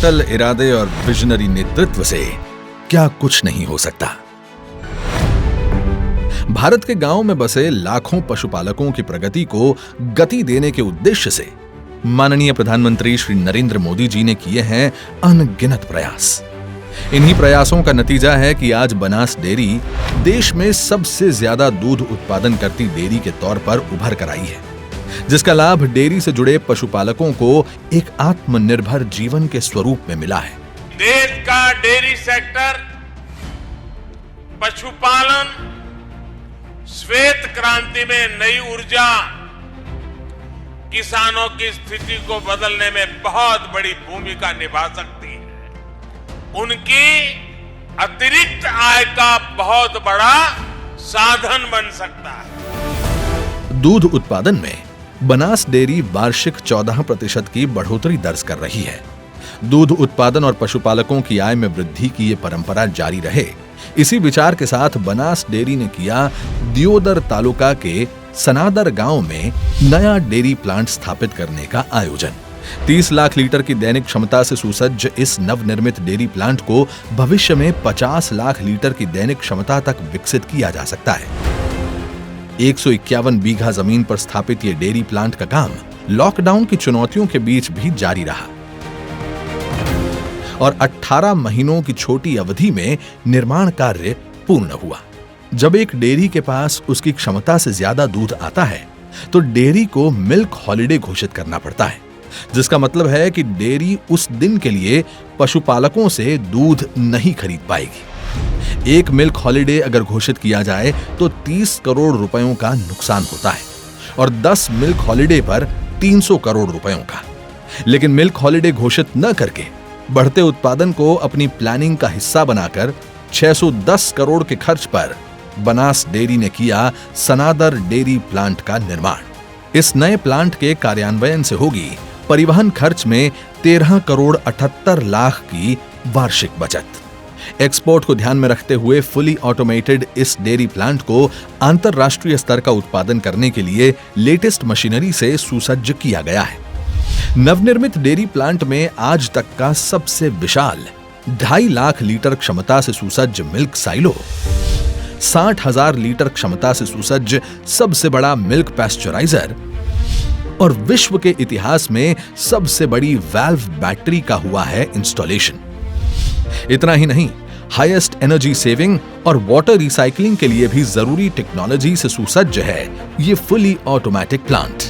अटल इरादे और विजनरी नेतृत्व से क्या कुछ नहीं हो सकता। भारत के गांव में बसे लाखों पशुपालकों की प्रगति को गति देने के उद्देश्य से माननीय प्रधानमंत्री श्री नरेंद्र मोदी जी ने किए हैं अनगिनत प्रयास। इन्हीं प्रयासों का नतीजा है कि आज बनास डेयरी देश में सबसे ज्यादा दूध उत्पादन करती डेयरी के तौर पर उभर कर आई है, जिसका लाभ डेयरी से जुड़े पशुपालकों को एक आत्मनिर्भर जीवन के स्वरूप में मिला है। देश का डेयरी सेक्टर पशुपालन श्वेत क्रांति में नई ऊर्जा, किसानों की स्थिति को बदलने में बहुत बड़ी भूमिका निभा सकती है। उनकी अतिरिक्त आय का बहुत बड़ा साधन बन सकता है। दूध उत्पादन में बनास डेयरी वार्षिक 14% की बढ़ोतरी दर्ज कर रही है। दूध उत्पादन और पशुपालकों की आय में वृद्धि की ये परंपरा जारी रहे, इसी विचार के साथ बनास डेयरी ने किया दियोदर तालुका के सनादर गांव में नया डेयरी प्लांट स्थापित करने का आयोजन। 30 लाख लीटर की दैनिक क्षमता से सुसज्ज इस नवनिर्मित डेयरी प्लांट को भविष्य में 50 लाख लीटर की दैनिक क्षमता तक विकसित किया जा सकता है। 151 बीघा जमीन पर स्थापित ये डेयरी प्लांट का काम लॉकडाउन की चुनौतियों के बीच भी जारी रहा और 18 महीनों की छोटी अवधि में निर्माण कार्य पूर्ण हुआ। जब एक डेयरी के पास उसकी क्षमता से ज्यादा दूध आता है तो डेयरी को मिल्क हॉलिडे घोषित करना पड़ता है, जिसका मतलब है कि डेयरी उस दिन के लिए पशुपालकों से दूध नहीं खरीद पाएगी। एक मिल्क हॉलिडे अगर घोषित किया जाए तो 30 करोड़ रुपयों का नुकसान होता है और 10 मिल्क हॉलिडे पर 300 करोड़ रुपयों का। लेकिन मिल्क हॉलिडे घोषित न करके बढ़ते उत्पादन को अपनी प्लानिंग का हिस्सा बनाकर 610 करोड़ के खर्च पर बनास डेयरी ने किया सनादर डेयरी प्लांट का निर्माण। इस नए प्लांट के कार्यान्वयन से होगी परिवहन खर्च में 13 करोड़ 78 लाख की वार्षिक बचत। एक्सपोर्ट को ध्यान में रखते हुए फुली ऑटोमेटेड इस डेयरी प्लांट को अंतरराष्ट्रीय स्तर का उत्पादन करने के लिए लेटेस्ट मशीनरी से सुसज्ज किया गया है। नवनिर्मित डेयरी प्लांट में आज तक का सबसे विशाल 2.5 लाख लीटर क्षमता से सुसज्ज मिल्क साइलो, 60,000 लीटर क्षमता से सुसज्ज सबसे बड़ा मिल्क पैस्चराइजर और विश्व के इतिहास में सबसे बड़ी वाल्व बैटरी का हुआ है इंस्टॉलेशन। इतना ही नहीं, हाईएस्ट एनर्जी सेविंग और वाटर रिसाइकलिंग के लिए भी जरूरी टेक्नोलॉजी से सुसज्ज है ये फुली ऑटोमेटिक प्लांट।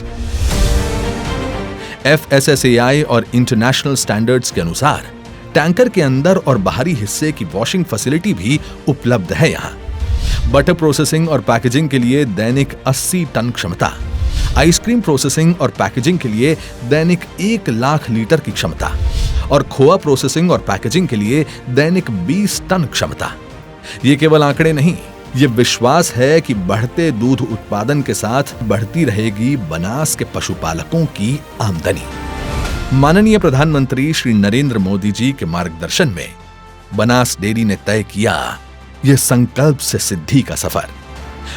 FSSAI और इंटरनेशनल स्टैंडर्ड्स के अनुसार टैंकर के अंदर और बाहरी हिस्से की वॉशिंग फैसिलिटी भी उपलब्ध है यहाँ। बटर प्रोसेसिंग और पैकेजिंग के लिए दैनिक 80 टन क्षमता, आइसक्रीम प्रोसेसिंग और पैकेजिंग के लिए दैनिक 1 लाख लीटर की क्षमता और खोआ प्रोसेसिंग और पैकेजिंग के लिए दैनिक 20 टन क्षमता। ये केवल आंकड़े नहीं, ये विश्वास है कि बढ़ते दूध उत्पादन के साथ बढ़ती रहेगी बनास के पशुपालकों की आमदनी। माननीय प्रधानमंत्री श्री नरेंद्र मोदी जी के मार्गदर्शन में बनास डेयरी ने तय किया यह संकल्प से सिद्धि का सफर,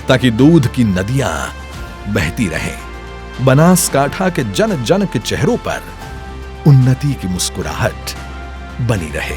ताकि दूध की नदियां बहती रहें। बनासकांठा के जन जन के चेहरों पर उन्नति की मुस्कुराहट बनी रहे।